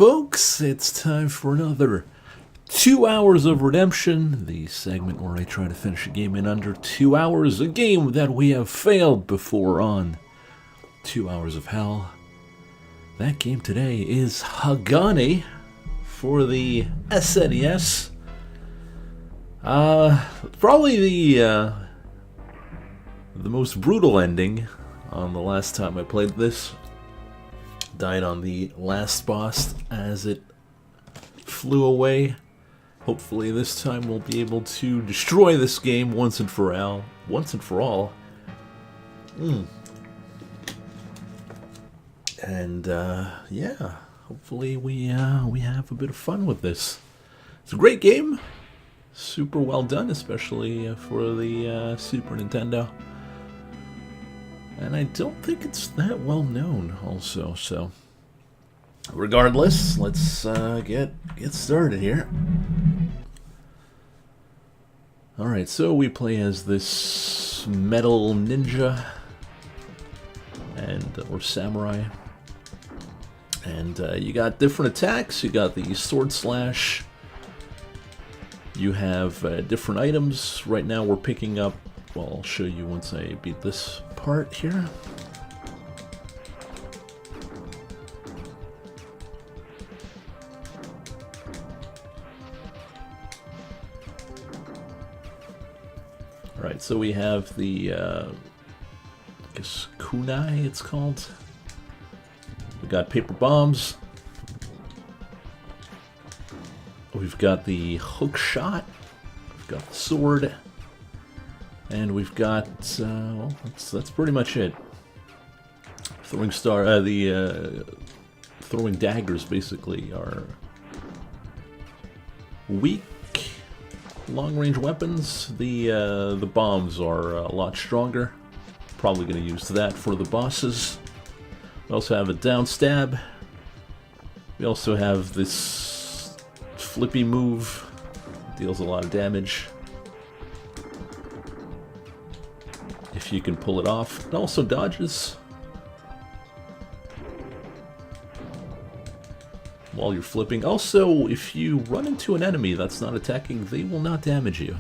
folks. It's time for another 2 hours of redemption, the segment where I try to finish a game in under 2 hours, a game that we have failed before on 2 Hours of Hell. That game today is Hagane for the SNES. Probably the most brutal ending on the last time I played this. Died on the last boss as it flew away. Hopefully this time we'll be able to destroy this game once and for all. And yeah, hopefully we have a bit of fun with this. It's a great game, super well done, especially for the Super Nintendo. And I don't think it's that well known also, so regardless, let's get started here. Alright, so we play as this metal ninja or samurai. And you got different attacks. You got the sword slash. You have different items. Right now we're picking up, well, I'll show you once I beat this part here. Alright, so we have the, I guess, kunai it's called. We got paper bombs. We've got the hook shot. We've got the sword. And we've got, well, that's pretty much it. Throwing throwing daggers basically are weak long-range weapons. The bombs are a lot stronger. Probably going to use that for the bosses. We also have a down stab. We also have this flippy move. Deals a lot of damage. If you can pull it off. It also dodges while you're flipping. Also, if you run into an enemy that's not attacking, they will not damage you.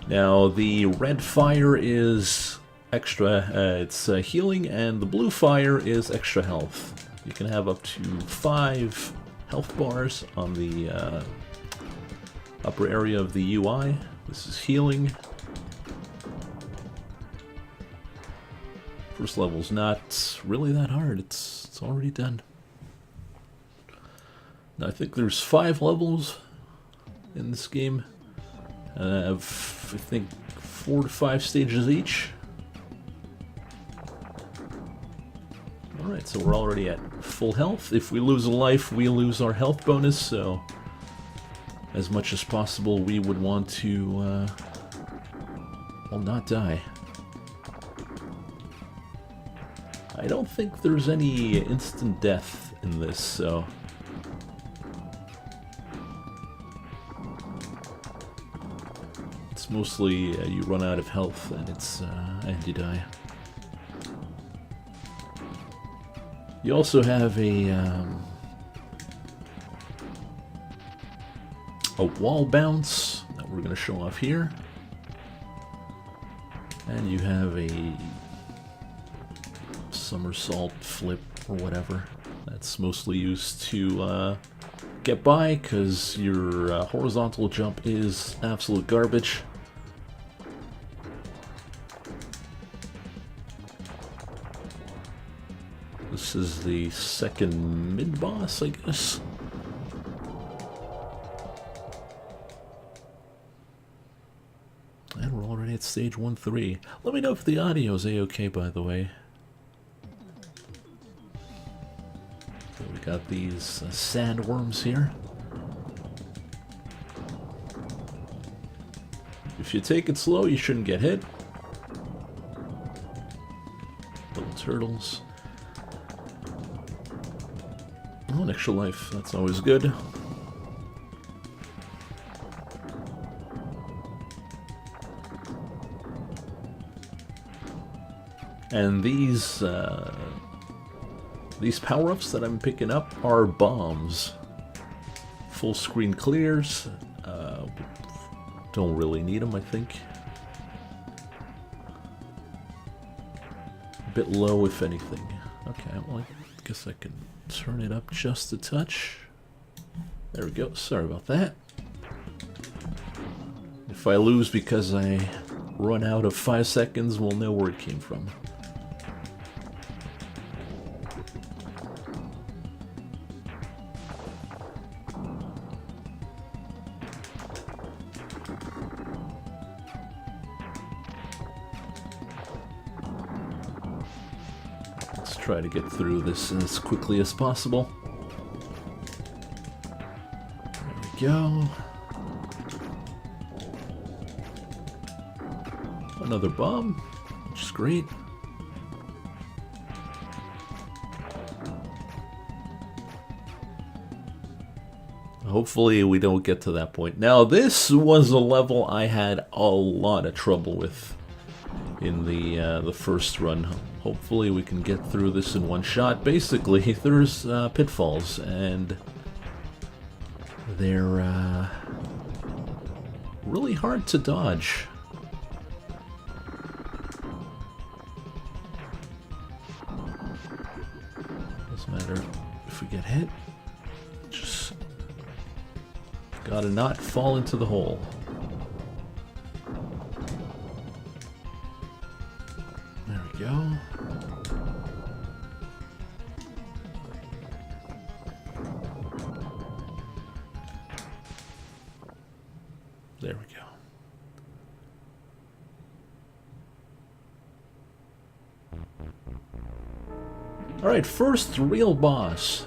Now, the red fire is extra, it's healing, and the blue fire is extra health. You can have up to 5 health bars on the upper area of the UI. This is healing. First level's not really that hard. It's already done. Now, I think there's 5 levels in this game. I think 4 to 5 stages each. Alright, so we're already at full health. If we lose a life, we lose our health bonus, so as much as possible we would want to, well, not die. I don't think there's any instant death in this, so it's mostly you run out of health and you die. You also have a wall bounce that we're going to show off here. And you have a somersault flip or whatever. That's mostly used to get by because your horizontal jump is absolute garbage. This is the second mid-boss, I guess. And we're already at stage 1-3. Let me know if the audio is a-okay, by the way. So we got these sandworms here. If you take it slow, you shouldn't get hit. Little turtles. Oh, an extra life. That's always good. And these power-ups that I'm picking up are bombs. Full screen clears. Don't really need them, I think. A bit low, if anything. Okay, well, I guess I can turn it up just a touch. There we go. Sorry about that. If I lose because I run out of 5 seconds, we'll know where it came from. Let's try to get through this as quickly as possible. There we go. Another bomb, which is great. Hopefully we don't get to that point. Now this was a level I had a lot of trouble with in the first run. Hopefully we can get through this in one shot. Basically, there's pitfalls, and they're really hard to dodge. Doesn't matter if we get hit. Just gotta not fall into the hole. There we go. There we go. Alright, first real boss.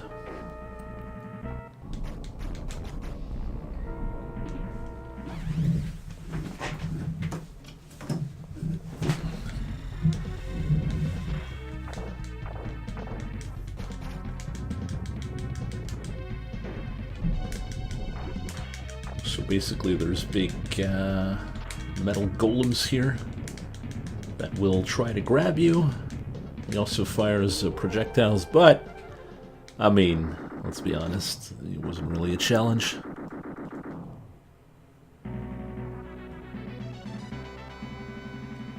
So basically there's big metal golems here that will try to grab you. He also fires projectiles, but, I mean, let's be honest, it wasn't really a challenge.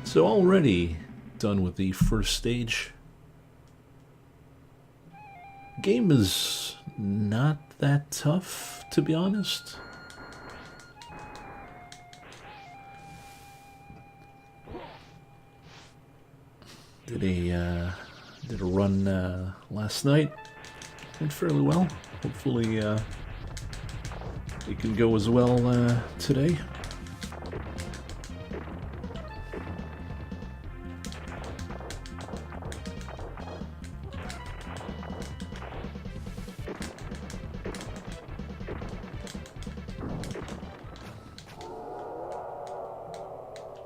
So already done with the first stage. Game is not that tough, to be honest. Did a run last night. Went fairly well. Hopefully it can go as well today.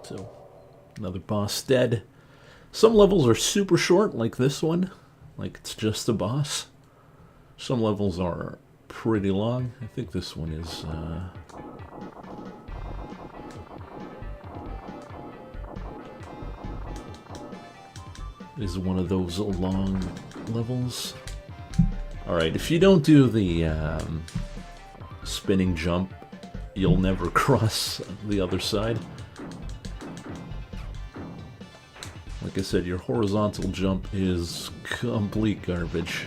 So, another boss dead. Some levels are super short, like this one. Like, it's just a boss. Some levels are pretty long. I think this one is one of those long levels. Alright, if you don't do the spinning jump, you'll never cross the other side. Like I said, your horizontal jump is complete garbage.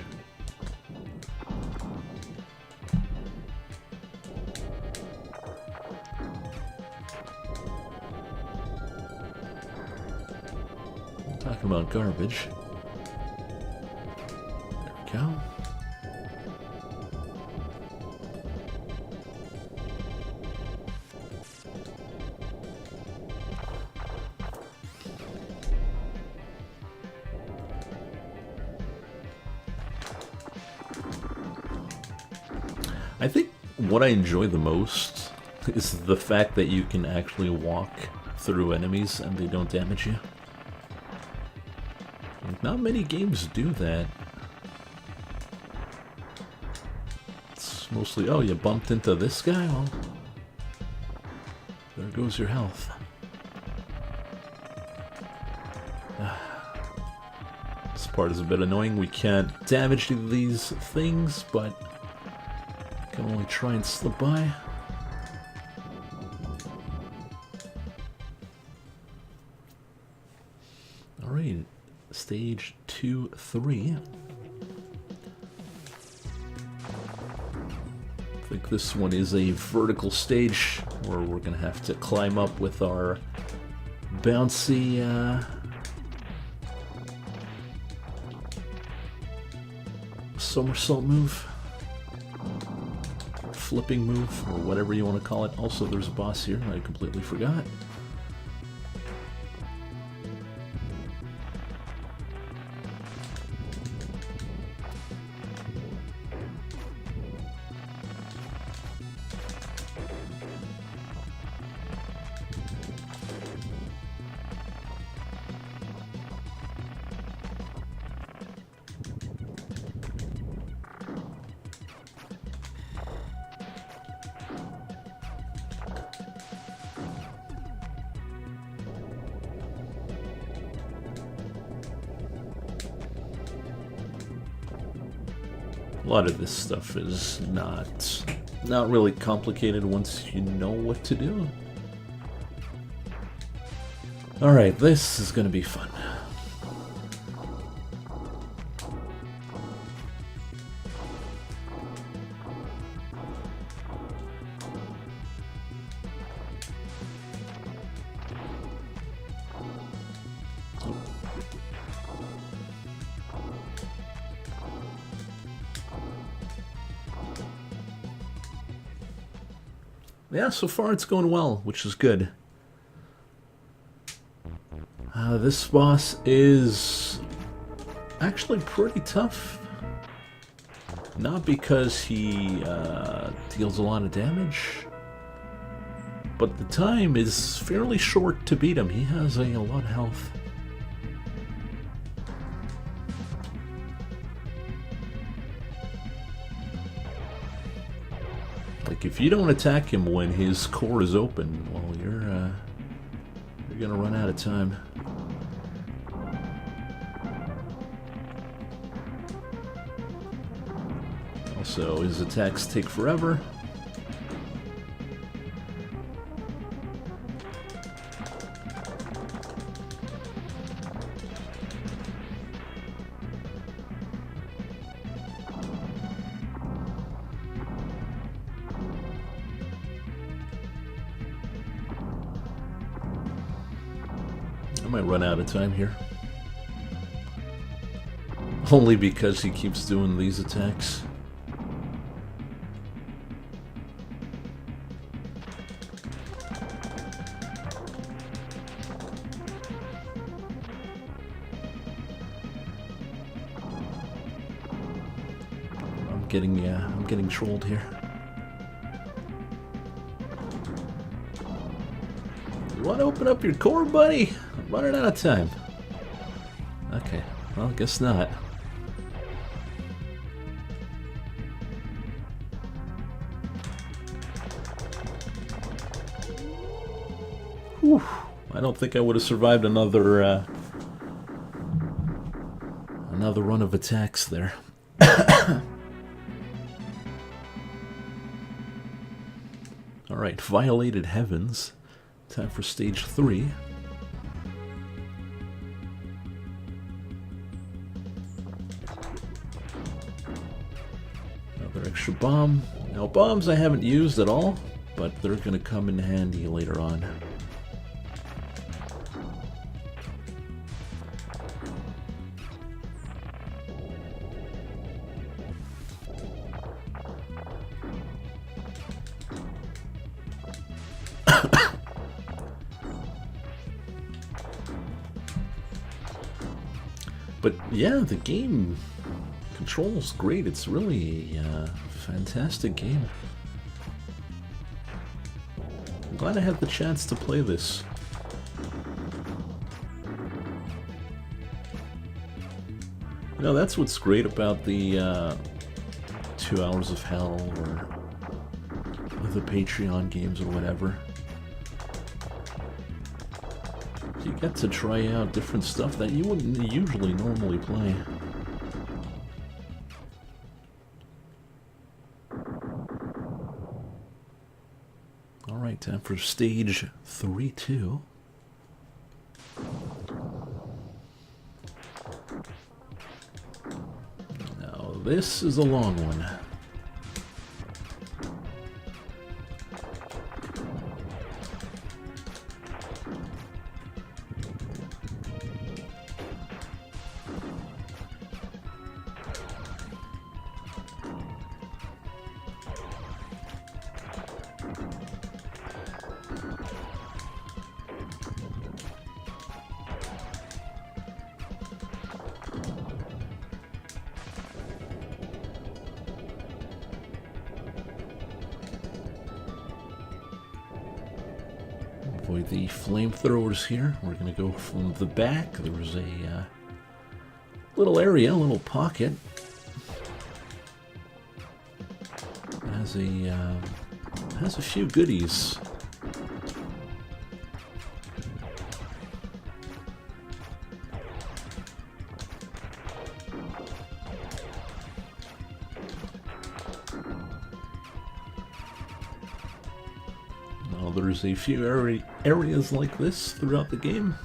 Talking about garbage. There we go. I think what I enjoy the most is the fact that you can actually walk through enemies and they don't damage you. Like, not many games do that. It's mostly, oh, you bumped into this guy? Well, there goes your health. part is a bit annoying. We can't damage these things, but can only try and slip by. Alright, stage 2, 3. I think this one is a vertical stage where we're going to have to climb up with our bouncy somersault move, flipping move, or whatever you want to call it. Also, there's a boss here, I completely forgot. A lot of this stuff is not really complicated once you know what to do. Alright, this is gonna be fun. Yeah, so far it's going well, which is good. This boss is actually pretty tough. Not because he deals a lot of damage, but the time is fairly short to beat him. He has a lot of health. Like, if you don't attack him when his core is open, well, you're gonna run out of time. Also, his attacks take forever. I might run out of time here. Only because he keeps doing these attacks. I'm getting trolled here. You want to open up your core, buddy? I'm running out of time. Okay, well, guess not. Whew. I don't think I would have survived another run of attacks there. Alright, Violated Heavens. Time for stage 3. Another extra bomb. Now, bombs I haven't used at all, but they're going to come in handy later on. But yeah, the game controls great. It's really a fantastic game. I'm glad I had the chance to play this. You know, that's what's great about the 2 Hours of Hell or the Patreon games or whatever. You get to try out different stuff that you wouldn't usually normally play. Alright, time for stage 3-2. Now, this is a long one. Avoid the flamethrowers here. We're going to go from the back. There's a little area, a little pocket. It has a few goodies. There's a few areas like this throughout the game.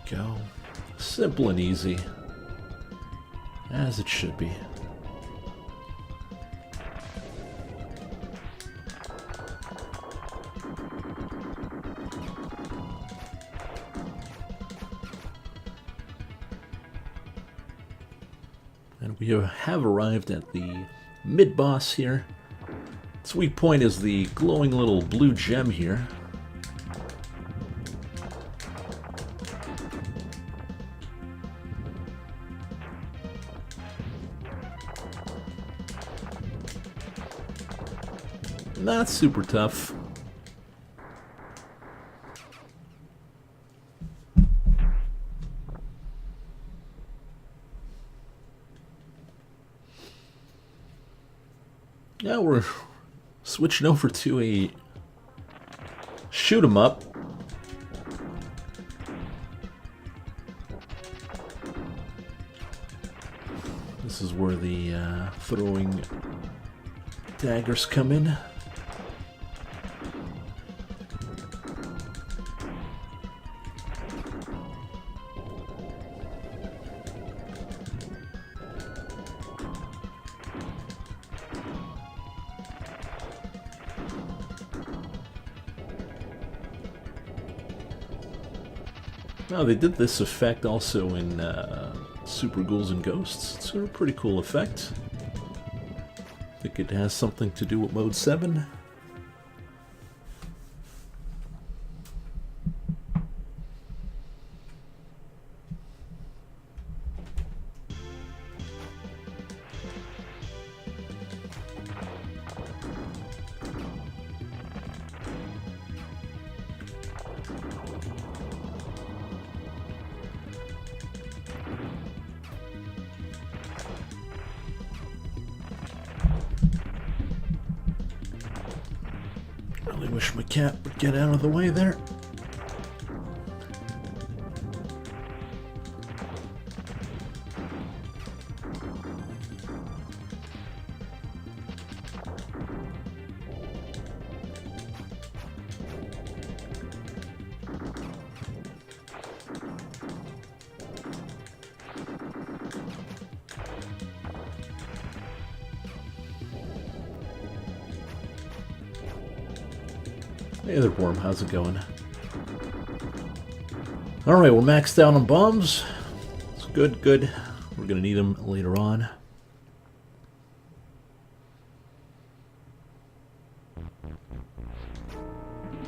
Go. Simple and easy. As it should be. And we have arrived at the mid-boss here. Sweet point is the glowing little blue gem here. Not super tough. Now we're switching over to a shoot 'em up. This is where the throwing daggers come in. Now, they did this effect also in Super Ghouls and Ghosts. It's a pretty cool effect. I think it has something to do with Mode 7. I wish my cat would get out of the way there. Hey there, Worm. How's it going? Alright, we're maxed out on bombs. It's good, good. We're going to need them later on.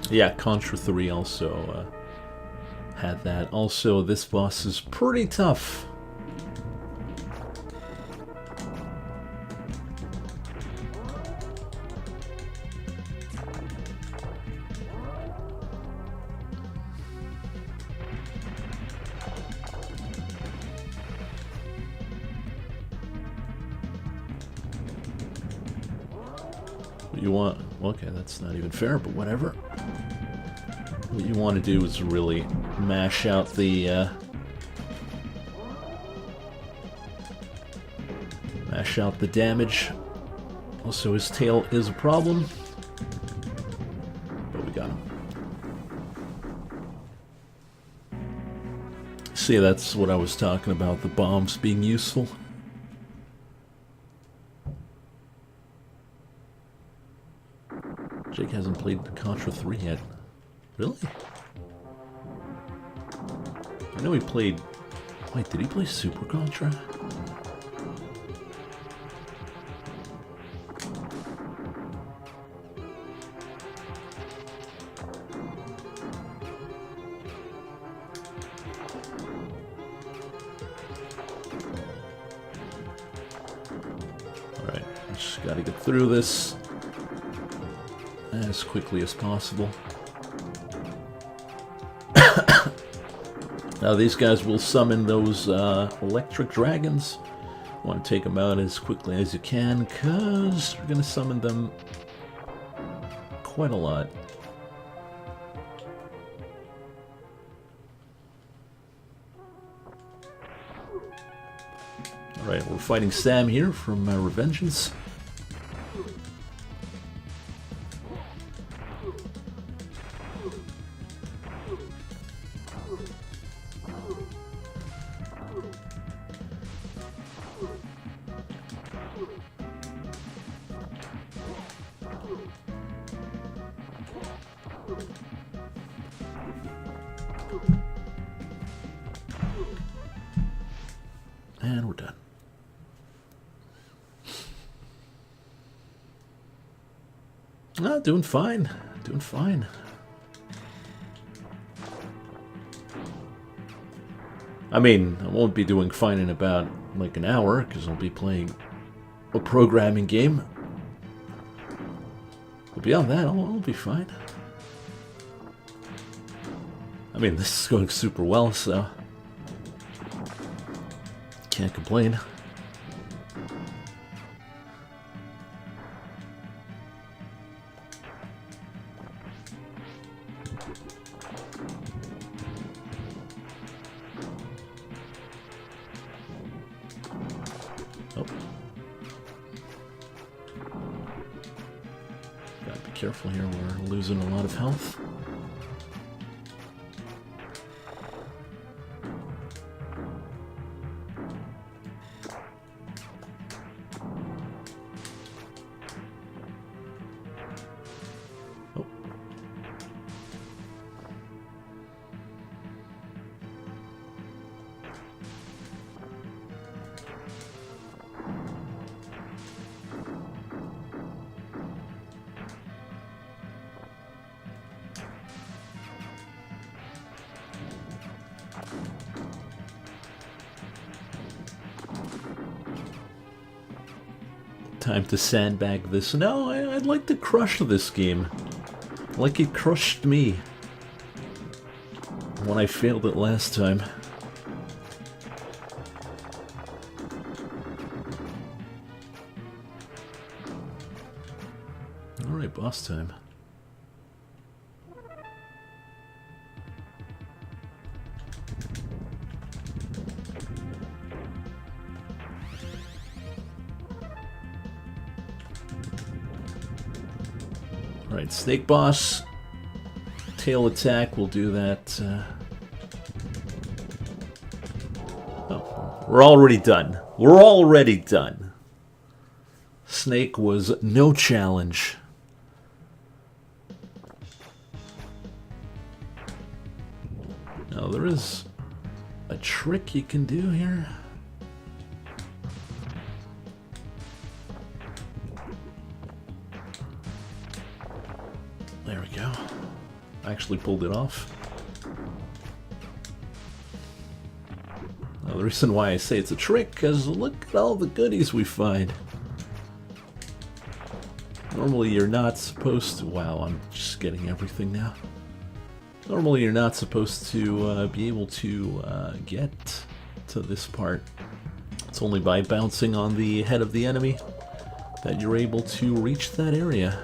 Yeah, Contra 3 also had that. Also, this boss is pretty tough. What you want? Okay, that's not even fair, but whatever. What you want to do is really mash out the damage. Also, his tail is a problem, but we got him. See, that's what I was talking about, the bombs being useful. Jake hasn't played Contra 3 yet. Really? I know he played... Wait, did he play Super Contra? Alright, just gotta get through this as quickly as possible. Now these guys will summon those electric dragons. Want to take them out as quickly as you can, because we're going to summon them quite a lot. Alright, we're fighting Sam here from Revengeance. And we're done. Doing fine. Doing fine. I mean, I won't be doing fine in about like an hour, because I'll be playing a programming game. But beyond that, I'll be fine. I mean, this is going super well, so can't complain. Oh. Gotta be careful here, we're losing a lot of health. Time to sandbag this. No, I'd like to crush this game. Like it crushed me when I failed it last time. Alright, boss time. Alright, Snake Boss. Tail attack, we'll do that. Oh, we're already done. We're already done. Snake was no challenge. Now, there is a trick you can do here. There we go. I actually pulled it off. Now, the reason why I say it's a trick, because look at all the goodies we find. Normally you're not supposed to... Wow, I'm just getting everything now. Normally you're not supposed to be able to get to this part. It's only by bouncing on the head of the enemy that you're able to reach that area.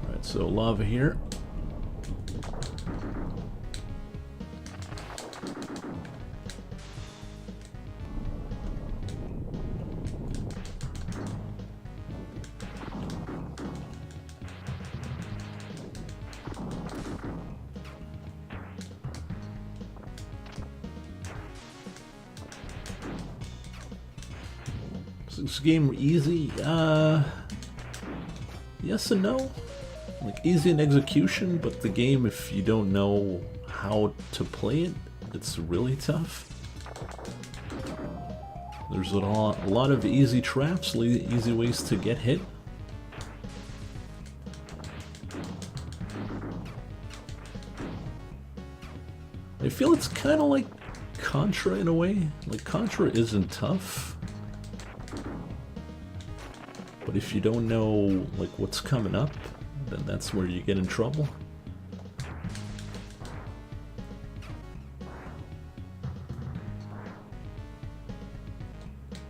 Alright, so lava here. Is this game easy? Yes and no. Like, easy in execution, but the game, if you don't know how to play it, it's really tough. There's a lot of easy traps, easy ways to get hit. I feel it's kind of like Contra in a way. Like, Contra isn't tough, but if you don't know like what's coming up, then that's where you get in trouble.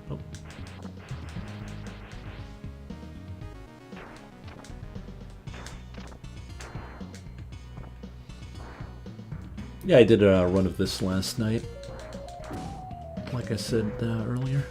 Oh. Yeah, I did a run of this last night, like I said earlier.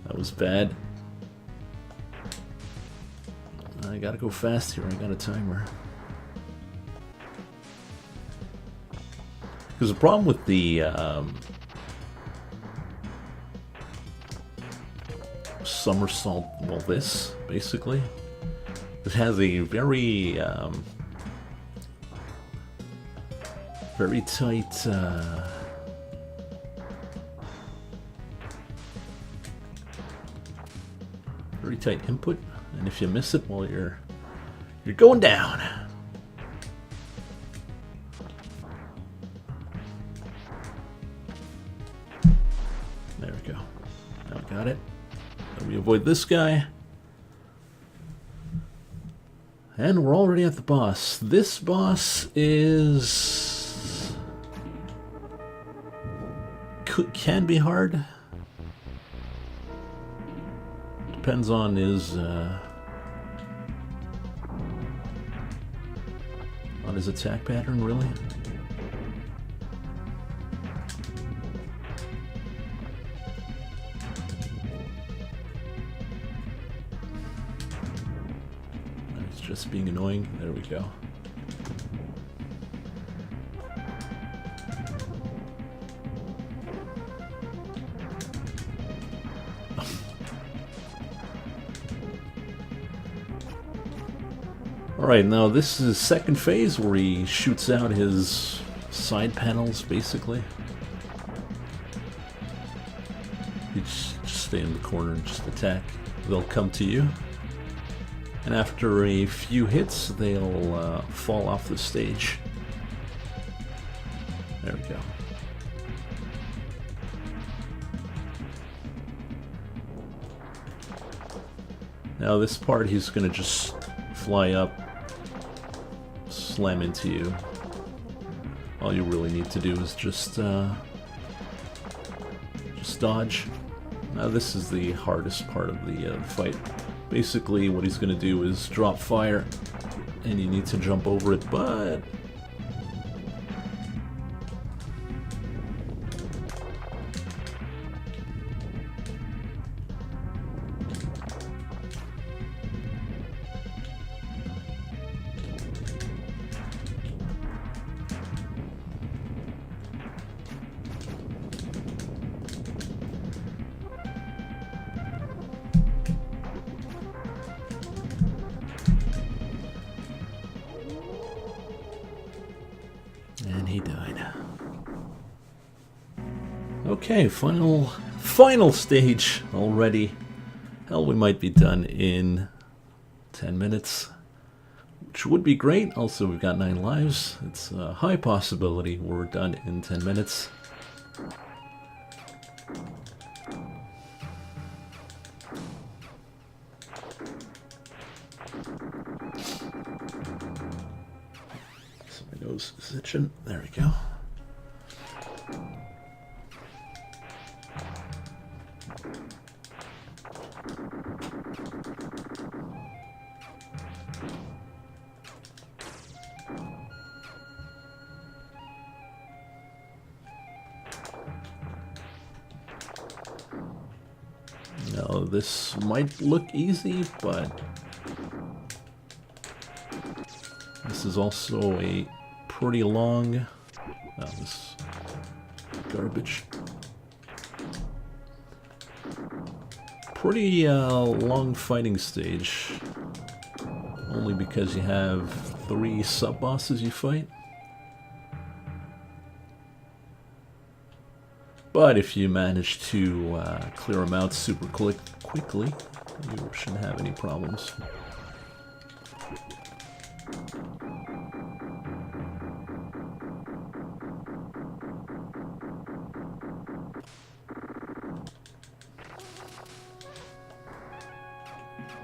That was bad. I gotta go fast here, I got a timer. Because the problem with the somersault, well, this basically, it has a very very tight very tight input, and if you miss it, well, you're going down. There we go. Now we got it. Then we avoid this guy. And we're already at the boss. This boss is... can be hard. Depends on his attack pattern, really. It's just being annoying. There we go. Alright, now this is second phase where he shoots out his side panels, basically. You just stay in the corner and just attack. They'll come to you. And after a few hits, they'll fall off the stage. There we go. Now this part, he's gonna just fly up, slam into you. All you really need to do is just dodge, Now this is the hardest part of the fight. Basically what he's going to do is drop fire, and you need to jump over it, but... and he died. Okay, final stage already. Hell, we might be done in 10 minutes, which would be great. Also, we've got 9 lives. It's a high possibility we're done in 10 minutes. My nose is itching. There we go. Now, this might look easy, but this is also a pretty long... Oh, this garbage. Pretty long fighting stage. Only because you have 3 sub-bosses you fight. But if you manage to clear them out super quickly, you shouldn't have any problems.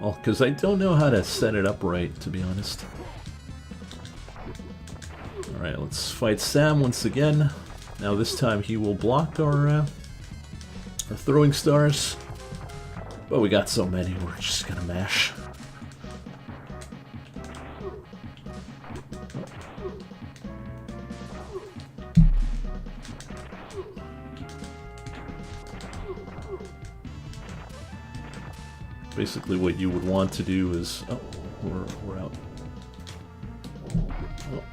Well, because I don't know how to set it up right, to be honest. Alright, let's fight Sam once again. Now this time he will block our throwing stars. But we got so many, we're just gonna mash. Basically what you would want to do is... Oh, we're out. Oh.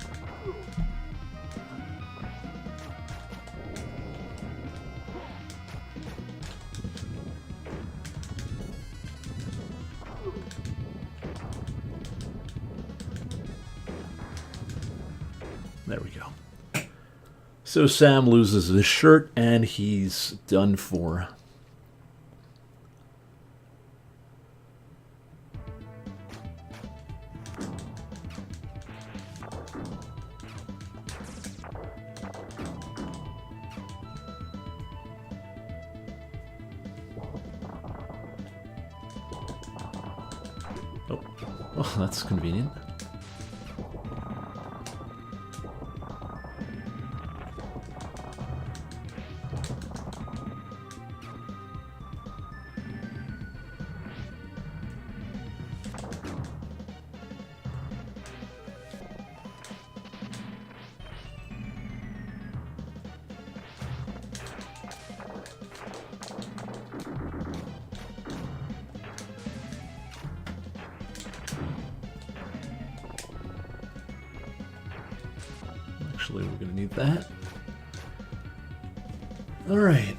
There we go. So Sam loses his shirt and he's done for. Oh, well, that's convenient. Actually, we're going to need that. All right.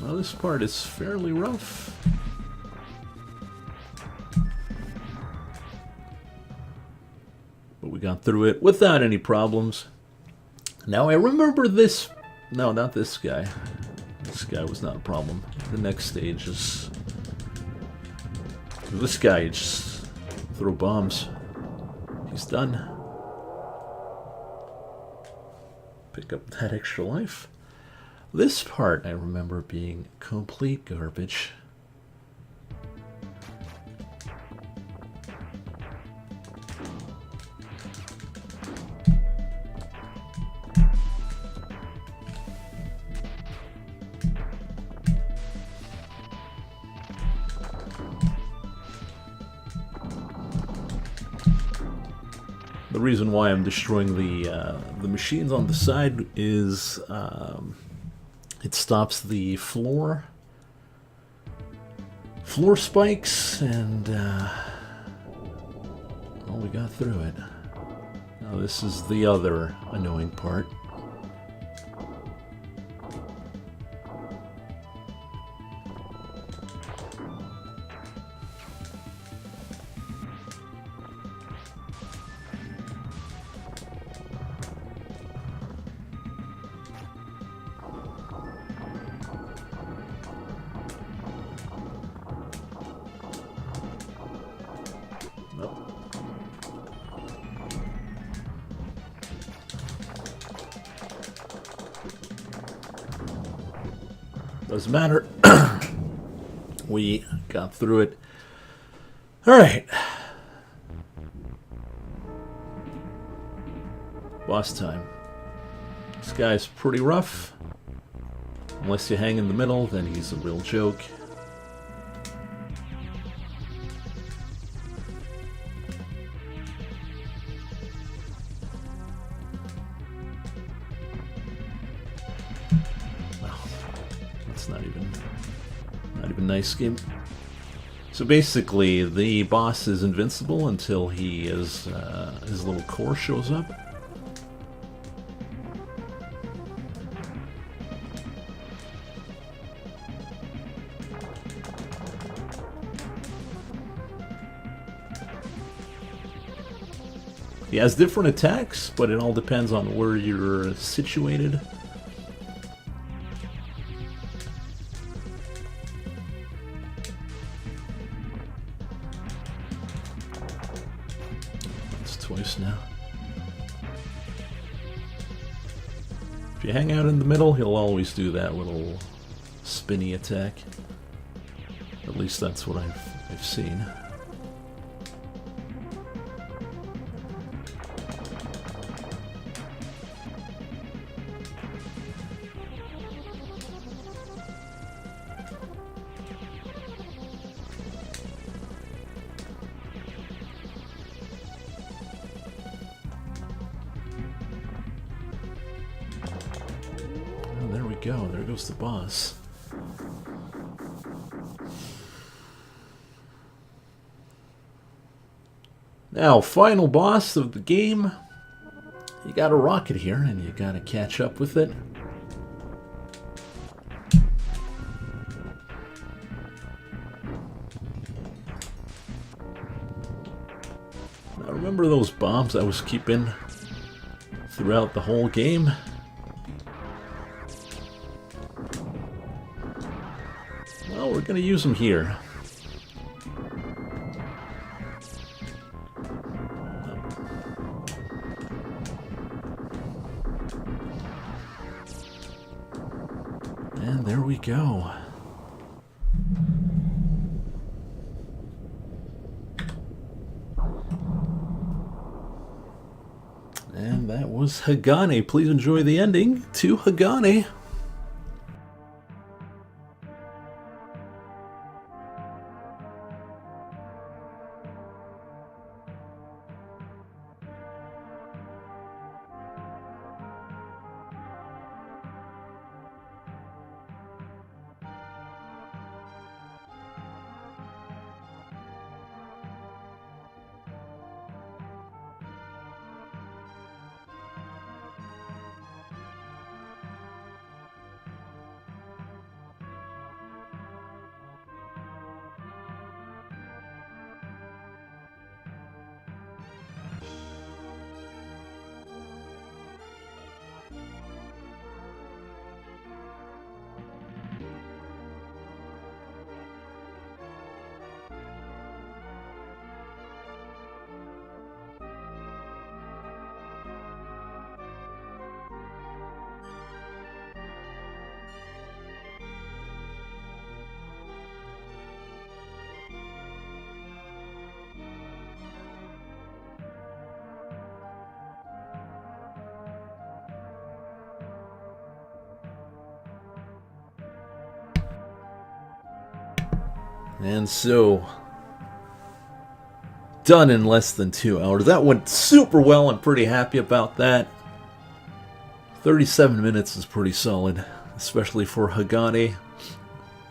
Well, this part is fairly rough. But we got through it without any problems. Now I remember this... No, not this guy. This guy was not a problem. The next stage is... This guy just throw bombs. He's done. Pick up that extra life. This part I remember being complete garbage. The reason why I'm destroying the machines on the side is it stops the floor spikes, and well, we got through it. Now this is the other annoying part. Doesn't matter. We got through it. Alright. Boss time. This guy's pretty rough. Unless you hang in the middle, then he's a real joke. Not even nice game. So basically, the boss is invincible until his little core shows up. He has different attacks, but it all depends on where you're situated. Twice now. If you hang out in the middle, he'll always do that little spinny attack. At least that's what I've seen. Go, there goes the boss. Now, final boss of the game. You got a rocket here, and you gotta catch up with it. Now, remember those bombs I was keeping throughout the whole game? Well, we're going to use them here. And there we go. And that was Hagane. Please enjoy the ending to Hagane. And so, done in less than 2 hours. That went super well. I'm pretty happy about that. 37 minutes is pretty solid, especially for Hagane.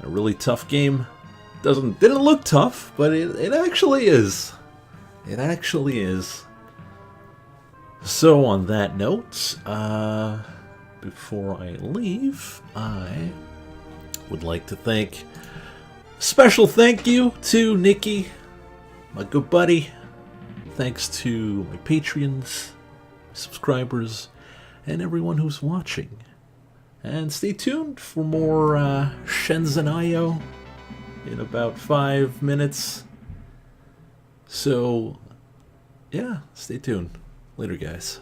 A really tough game. Didn't look tough, but it actually is. It actually is. So on that note, before I leave, I would like to thank special thank you to Nikki, my good buddy. Thanks to my Patreons, subscribers, and everyone who's watching. And stay tuned for more Shenzhen in about 5 minutes. So, yeah, stay tuned. Later, guys.